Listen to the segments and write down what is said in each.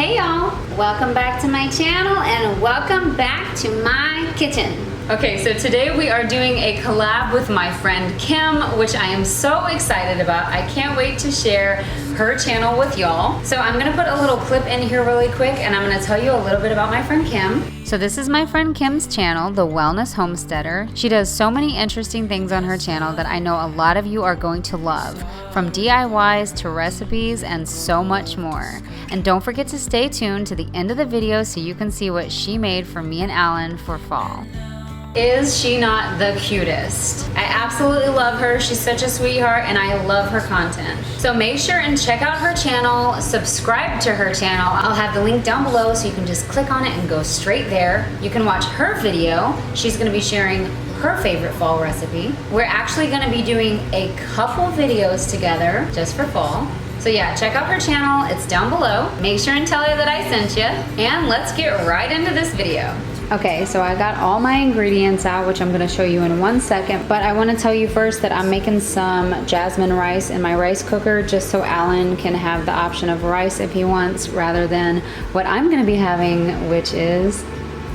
Hey y'all, welcome back to my channel and welcome back to my kitchen. Okay, so today we are doing a collab with my friend Kim, which I am so excited about. I can't wait to share her channel with y'all. So I'm gonna put a little clip in here really quick and I'm gonna tell you a little bit about my friend Kim. So this is my friend Kim's channel, The Wellness Homesteader. She does so many interesting things on her channel that I know a lot of you are going to love, from DIYs to recipes and so much more. And don't forget to stay tuned to the end of the video so you can see what she made for me and Alan for fall. Is she not the cutest? I absolutely love her. She's such a sweetheart and I love her content. So make sure and check out her channel, subscribe to her channel. I'll have the link down below so you can just click on it and go straight there. You can watch her video. She's gonna be sharing her favorite fall recipe. We're actually gonna be doing a couple videos together just for fall. So yeah, check out her channel, it's down below. Make sure and tell her that I sent you. And let's get right into this video. Okay, so I got all my ingredients out, which I'm gonna show you in 1 second, but I wanna tell you first that I'm making some jasmine rice in my rice cooker just so Alan can have the option of rice if he wants, rather than what I'm gonna be having, which is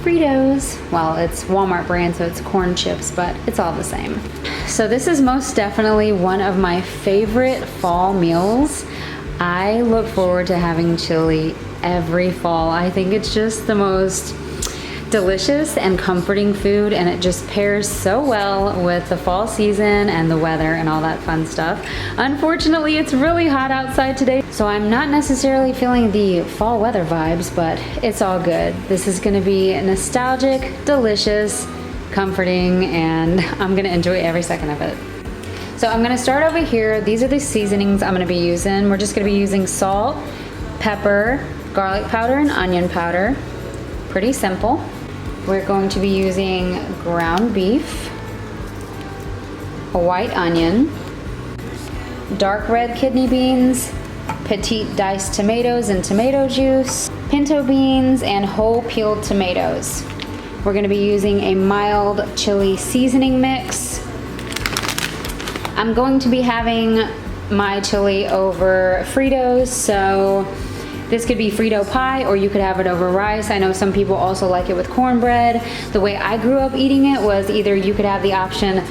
Fritos. Well, it's Walmart brand, so it's corn chips, but it's all the same. So this is most definitely one of my favorite fall meals. I look forward to having chili every fall. I think it's just the most delicious and comforting food, and it just pairs so well with the fall season and the weather and all that fun stuff. Unfortunately, it's really hot outside today, so I'm not necessarily feeling the fall weather vibes, but it's all good. This is gonna be nostalgic, delicious, comforting, and I'm gonna enjoy every second of it. So I'm gonna start over here. These are the seasonings I'm gonna be using. We're just gonna be using salt, pepper, garlic powder, and onion powder. Pretty simple. We're going to be using ground beef, a white onion, dark red kidney beans, petite diced tomatoes and tomato juice, pinto beans, and whole peeled tomatoes. We're going to be using a mild chili seasoning mix. I'm going to be having my chili over Fritos, so this could be Frito pie, or you could have it over rice. I know some people also like it with cornbread. The way I grew up eating it was either you could have the option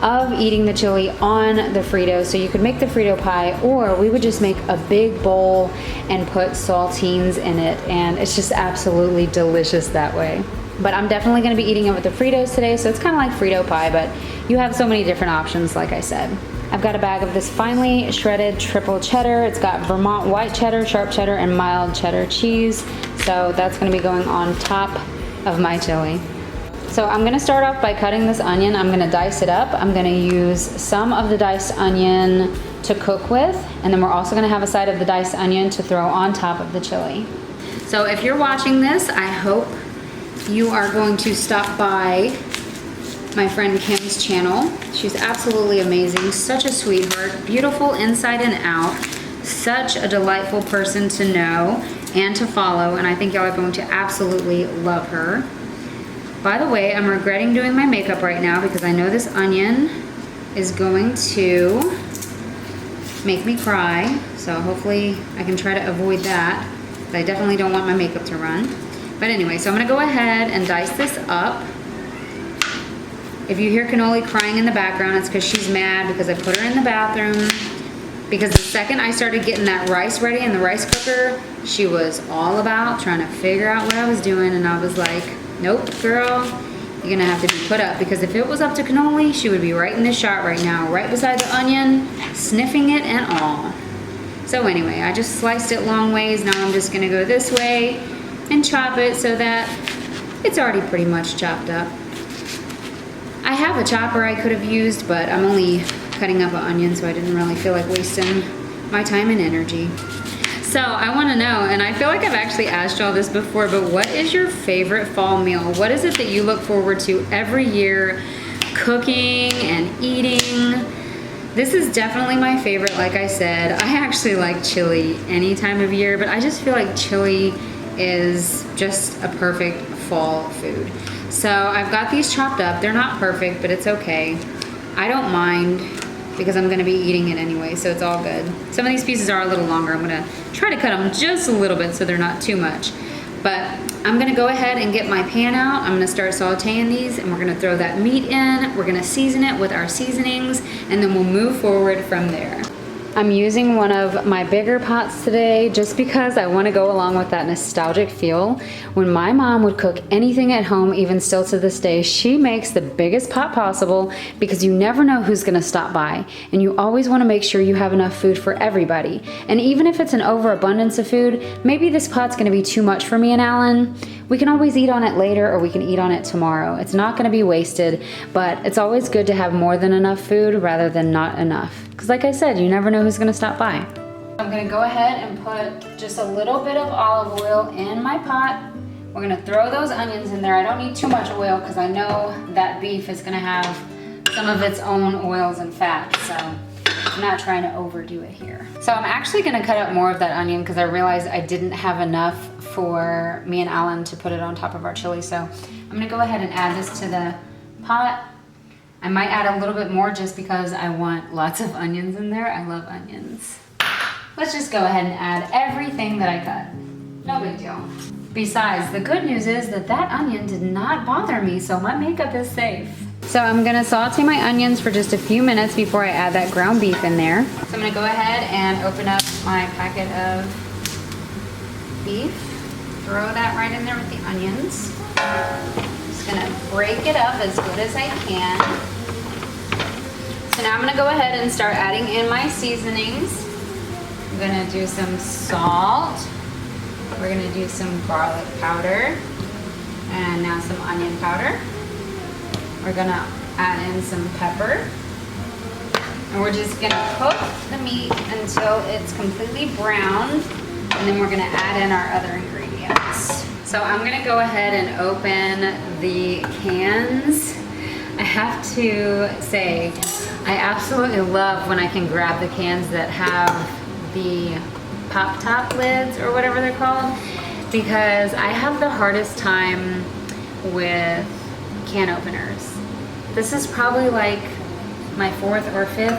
of eating the chili on the Fritos, so you could make the Frito pie, or we would just make a big bowl and put saltines in it, and it's just absolutely delicious that way. But I'm definitely gonna be eating it with the Fritos today, so it's kind of like Frito pie, but you have so many different options, like I said. I've got a bag of this finely shredded triple cheddar. It's got Vermont white cheddar, sharp cheddar, and mild cheddar cheese. So that's gonna be going on top of my chili. So I'm gonna start off by cutting this onion. I'm gonna dice it up. I'm gonna use some of the diced onion to cook with, and then we're also gonna have a side of the diced onion to throw on top of the chili. So if you're watching this, I hope you are going to stop by my friend Kim's channel. She's absolutely amazing, such a sweetheart, beautiful inside and out, such a delightful person to know and to follow, and I think y'all are going to absolutely love her. By the way, I'm regretting doing my makeup right now because I know this onion is going to make me cry, so hopefully I can try to avoid that, but I definitely don't want my makeup to run. But anyway, so I'm gonna go ahead and dice this up. If you hear Cannoli crying in the background, it's because she's mad because I put her in the bathroom. Because the second I started getting that rice ready in the rice cooker, she was all about trying to figure out what I was doing, and I was like, nope, girl, you're gonna have to be put up. Because if it was up to Cannoli, she would be right in this shot right now, right beside the onion, sniffing it and all. So anyway, I just sliced it long ways. Now I'm just gonna go this way and chop it so that it's already pretty much chopped up. I have a chopper I could have used, but I'm only cutting up an onion, so I didn't really feel like wasting my time and energy. So I want to know, and I feel like I've actually asked y'all this before, but what is your favorite fall meal? What is it that you look forward to every year, cooking and eating? This is definitely my favorite, like I said. I actually like chili any time of year, but I just feel like chili is just a perfect fall food. So I've got these chopped up. They're not perfect, but it's okay. I don't mind. because I'm gonna be eating it anyway, so it's all good. Some of these pieces are a little longer. I'm gonna try to cut them just a little bit so they're not too much. But I'm gonna go ahead and get my pan out. I'm gonna start sauteing these, and we're gonna throw that meat in. We're gonna season it with our seasonings, and then we'll move forward from there. I'm using one of my bigger pots today just because I want to go along with that nostalgic feel. When my mom would cook anything at home, even still to this day, she makes the biggest pot possible because you never know who's going to stop by, and you always want to make sure you have enough food for everybody. And even if it's an overabundance of food, maybe this pot's going to be too much for me and Alan, we can always eat on it later, or we can eat on it tomorrow. It's not going to be wasted, but it's always good to have more than enough food rather than not enough. Because like I said, you never know who's gonna stop by. I'm gonna go ahead and put just a little bit of olive oil in my pot. We're gonna throw those onions in there. I don't need too much oil because I know that beef is gonna have some of its own oils and fat, so I'm not trying to overdo it here. So I'm actually gonna cut up more of that onion because I realized I didn't have enough for me and Alan to put it on top of our chili. So I'm gonna go ahead and add this to the pot. I might add a little bit more just because I want lots of onions in there. I love onions. Let's just go ahead and add everything that I cut. No big deal. Besides, the good news is that that onion did not bother me, so my makeup is safe. So I'm gonna saute my onions for just a few minutes before I add that ground beef in there. So I'm gonna go ahead and open up my packet of beef. Throw that right in there with the onions. Gonna break it up as good as I can. So now I'm gonna go ahead and start adding in my seasonings. I'm gonna do some salt. We're gonna do some garlic powder. And now some onion powder. We're gonna add in some pepper. And we're just gonna cook the meat until it's completely browned. And then we're gonna add in our other ingredients. So I'm gonna go ahead and open the cans. I have to say, I absolutely love when I can grab the cans that have the pop top lids or whatever they're called, because I have the hardest time with can openers. This is probably like my 4th or 5th.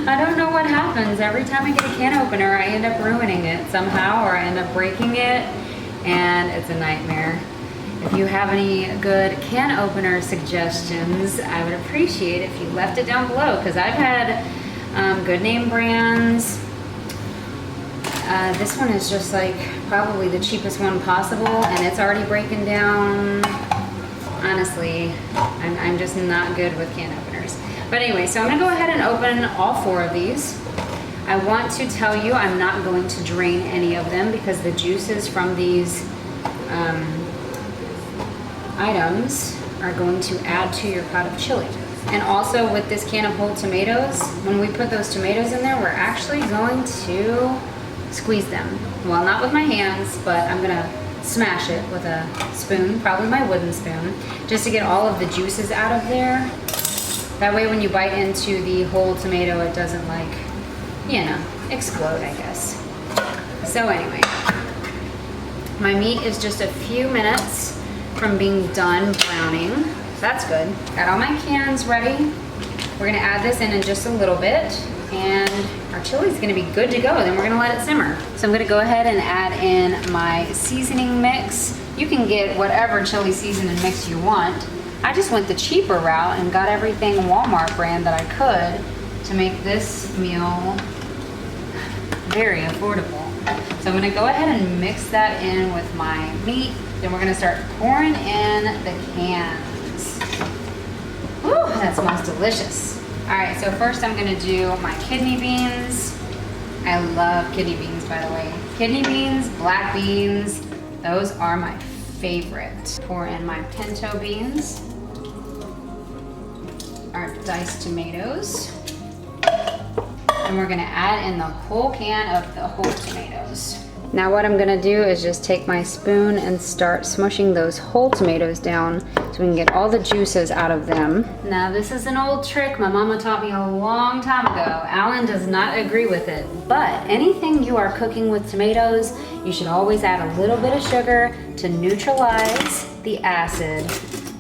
I don't know what happens. Every time I get a can opener, I end up ruining it somehow, or I end up breaking it, and it's a nightmare. If you have any good can opener suggestions, I would appreciate if you left it down below, because I've had good name brands. This one is just like probably the cheapest one possible, and it's already breaking down. Honestly, I'm just not good with can openers. But anyway, so I'm gonna go ahead and open all 4 of these. I want to tell you I'm not going to drain any of them because the juices from these items are going to add to your pot of chili. And also with this can of whole tomatoes, when we put those tomatoes in there, we're actually going to squeeze them. Well, not with my hands, but I'm gonna smash it with a spoon, probably my wooden spoon, just to get all of the juices out of there. That way when you bite into the whole tomato, it doesn't, like, you know, explode, I guess. So anyway, my meat is just a few minutes from being done browning. That's good. Got all my cans ready. We're gonna add this in just a little bit, and our chili's gonna be good to go. Then we're gonna let it simmer. So I'm gonna go ahead and add in my seasoning mix. You can get whatever chili seasoning mix you want. I just went the cheaper route and got everything Walmart brand that I could to make this meal very affordable. So I'm gonna go ahead and mix that in with my meat. Then we're gonna start pouring in the cans. Woo, that smells delicious. All right, so first I'm gonna do my kidney beans. I love kidney beans, by the way. Kidney beans, black beans, those are my favorite. Pour in my pinto beans, our diced tomatoes, and we're gonna add in the whole can of the whole tomatoes. Now what I'm gonna do is just take my spoon and start smushing those whole tomatoes down so we can get all the juices out of them. Now this is an old trick my mama taught me a long time ago. Alan does not agree with it, but anything you are cooking with tomatoes, you should always add a little bit of sugar to neutralize the acid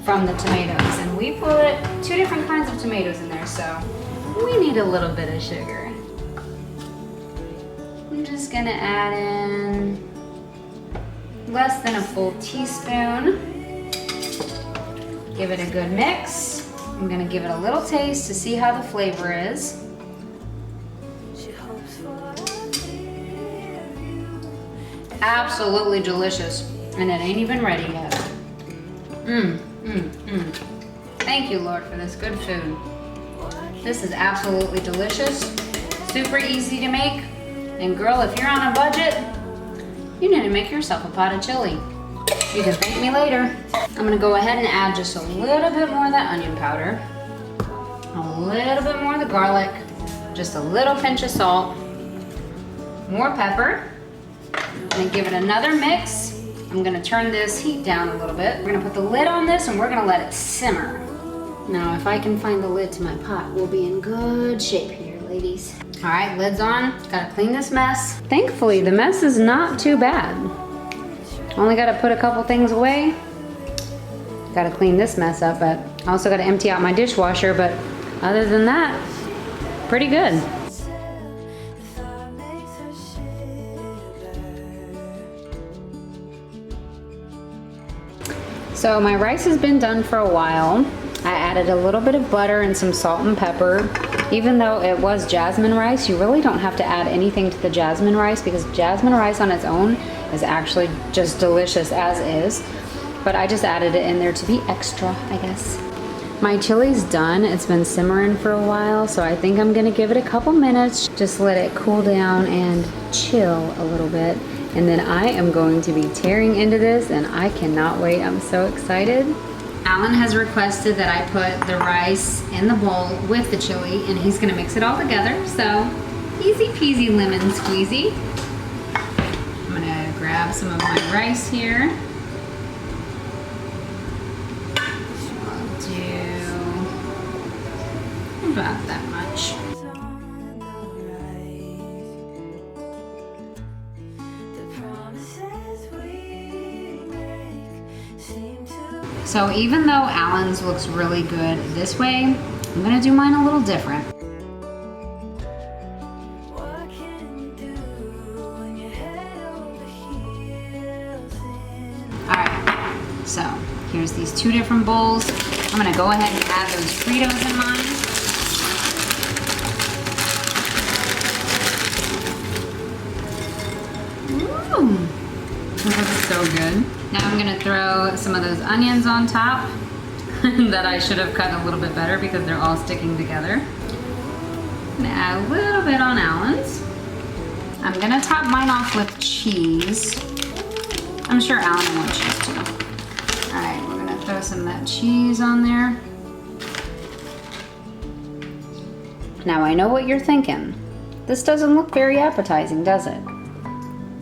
from the tomatoes. And we put 2 different kinds of tomatoes in there, so we need a little bit of sugar. I'm just gonna add in less than a full teaspoon. Give it a good mix. I'm gonna give it a little taste to see how the flavor is. Absolutely delicious, and it ain't even ready yet. Thank you, Lord, for this good food. This is absolutely delicious, super easy to make, and girl, if you're on a budget, you need to make yourself a pot of chili. You can thank me later. I'm gonna go ahead and add just a little bit more of that onion powder, a little bit more of the garlic, just a little pinch of salt, more pepper, and give it another mix. I'm gonna turn this heat down a little bit. We're gonna put the lid on this and we're gonna let it simmer. Now, if I can find the lid to my pot, we'll be in good shape here, ladies. All right, lid's on. Gotta clean this mess. Thankfully, the mess is not too bad. Only gotta put a couple things away. Gotta clean this mess up, but I also gotta empty out my dishwasher, but other than that, pretty good. So my rice has been done for a while. I added a little bit of butter and some salt and pepper. Even though it was jasmine rice, you really don't have to add anything to the jasmine rice because jasmine rice on its own is actually just delicious as is. But I just added it in there to be extra, I guess. My chili's done. It's been simmering for a while, so I think I'm gonna give it a couple minutes. Just let it cool down and chill a little bit. And then I am going to be tearing into this and I cannot wait. I'm so excited. Alan has requested that I put the rice in the bowl with the chili and he's gonna mix it all together. So easy peasy lemon squeezy. I'm gonna grab some of my rice here. I'll do about that much. So even though Alan's looks really good this way, I'm gonna do mine a little different. Alright, so here's these two different bowls. I'm gonna go ahead and add those Fritos in mine. Ooh, this looks so good. Now I'm gonna throw some of those onions on top that I should have cut a little bit better because they're all sticking together. I'm gonna add a little bit on Alan's. I'm gonna top mine off with cheese. I'm sure Alan will want cheese too. All right, we're gonna throw some of that cheese on there. Now I know what you're thinking. This doesn't look very appetizing, does it?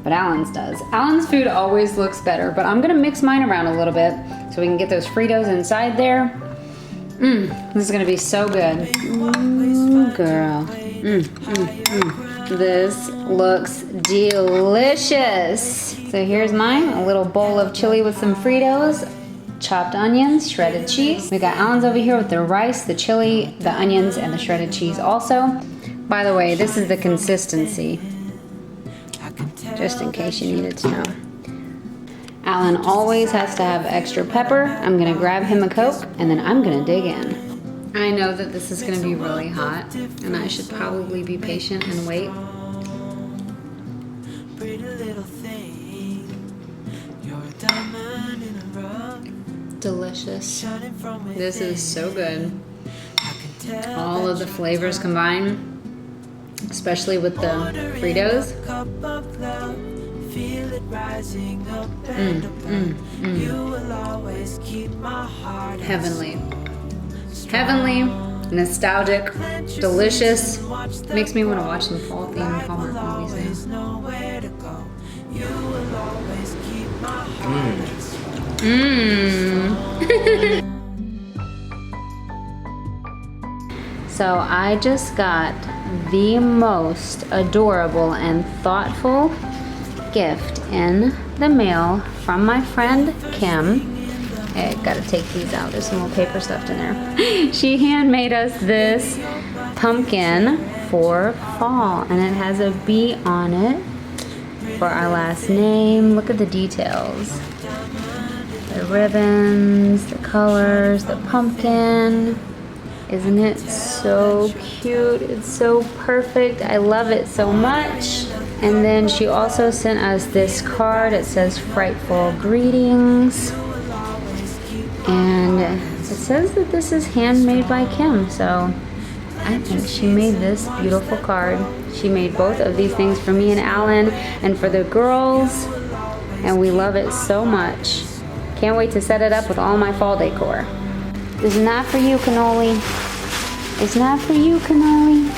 But Alan's does. Alan's food always looks better, but I'm gonna mix mine around a little bit so we can get those Fritos inside there. This is gonna be so good. Ooh, girl. This looks delicious. So here's mine, a little bowl of chili with some Fritos, chopped onions, shredded cheese. We got Alan's over here with the rice, the chili, the onions, and the shredded cheese also. By the way, this is the consistency, just in case you needed to know. Alan always has to have extra pepper. I'm gonna grab him a Coke and then I'm gonna dig in. I know that this is gonna be really hot and I should probably be patient and wait. Delicious. This is so good. All of the flavors combined, especially with the Fritos. Heavenly. Heavenly, nostalgic, delicious. Makes me want to watch some fall-themed Hallmark movies now. So I just got the most adorable and thoughtful gift in the mail from my friend Kim. I gotta take these out, there's some little paper stuffed in there. She handmade us this pumpkin for fall, and it has a bee on it for our last name. Look at the details. The ribbons, the colors, the pumpkin. Isn't it so cute? It's so perfect. I love it so much. And then she also sent us this card. It says Frightful Greetings. And it says that this is handmade by Kim. So I think she made this beautiful card. She made both of these things for me and Alan and for the girls. And we love it so much. Can't wait to set it up with all my fall decor. It's not for you, Cannoli. It's not for you, Cannoli.